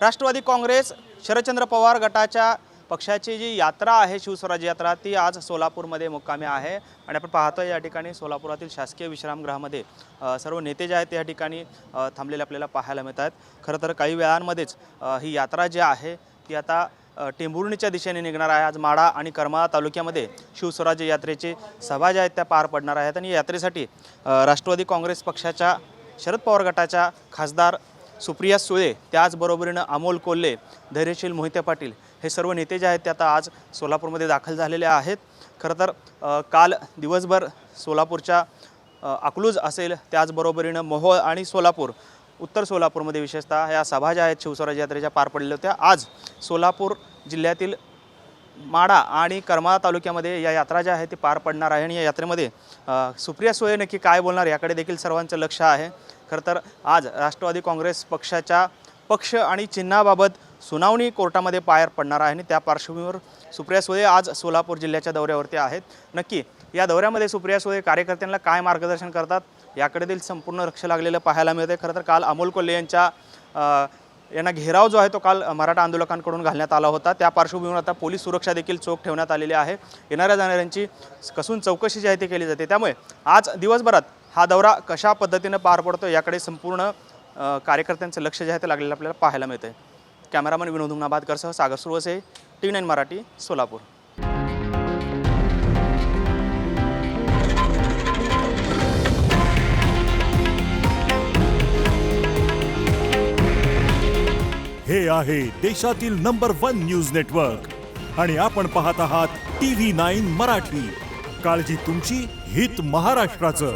राष्ट्रवादी काँग्रेस शरदचंद्र पवार गटाच्या पक्षाची जी यात्रा आहे शिवस्वराज यात्रा ती आज सोलापूरमध्ये मुक्कामी आहे आणि आपण पाहतोय या ठिकाणी सोलापुरातील शासकीय विश्रामगृहामध्ये सर्व नेते जे आहेत त्या ठिकाणी थांबलेले आपल्याला पाहायला मिळतात। खरं तर काही वेळांमध्येच ही यात्रा जी आहे ती आता टेंभुर्णीच्या दिशेने निघणार आहे। आज माढा आणि करमाळा तालुक्यामध्ये शिवस्वराज यात्रेची सभा ज्या आहेत त्या पार पडणार आहेत आणि यात्रेसाठी राष्ट्रवादी काँग्रेस पक्षाच्या शरद पवार गटाच्या खासदार सुप्रिया सुळे त्याचबरोबरीनं अमोल कोल्हे, धैर्यशील मोहिते पाटील हे सर्व नेते जे आहेत ते आता आज सोलापूरमध्ये दाखल झालेले आहेत। खरं तर काल दिवसभर सोलापूरच्या अकलूज असेल त्याचबरोबरीनं मोहोळ आणि सोलापूर उत्तर सोलापूरमध्ये विशेषतः या सभा ज्या आहेत शिवस्वराज यात्रेच्या पार पडलेल्या होत्या। आज सोलापूर जिल्ह्यातील माढा आणि करमाळा तालुक्यामध्ये या यात्रा ज्या आहेत ती पार पडणार आहे आणि या यात्रेमध्ये सुप्रिया सुळे नक्की काय बोलणार याकडे देखील सर्वांचं लक्ष आहे। खरं तर आज राष्ट्रवादी काँग्रेस पक्षाच्या पक्ष आणि चिन्हाबाबत सुनावणी कोर्टामध्ये पार पडणार आहे आणि त्या पार्श्वभूमीवर सुप्रिया सुळे आज सोलापूर जिल्ह्याच्या दौऱ्यावरती आहेत। नक्की या दौऱ्यामध्ये सुप्रिया सुळे कार्यकर्त्यांना काय मार्गदर्शन करतात याकडे देखील संपूर्ण लक्ष लागलेलं पाहायला मिळते। खरं तर काल अमोल कोल्हे यांना घेराव जो आहे तो काल मराठा आंदोलकांकडून घालण्यात आला होता। त्या पार्श्वभूमीवर आता पोलीस सुरक्षा देखील चोख ठेवण्यात आलेली आहे। येणाऱ्या जाणाऱ्यांची कसून चौकशी जी आहे ती केली जाते। त्यामुळे आज दिवसभरात हा दौरा कशा पद्धतीने पार पडतो याकडे संपूर्ण कार्यकर्त्यांचं लक्ष जे आहे ते लागलेलं आपल्याला पाहायला मिळते। कॅमेरामन विनोद उंगनाबादकरसह सागर सुरवसे, TV9 मराठी, सोलापूर। हे आहे देशातील नंबर 1 न्यूज नेटवर्क आणि आपण पाहत आहात TV9 मराठी। काळजी तुमची, हित महाराष्ट्राचं।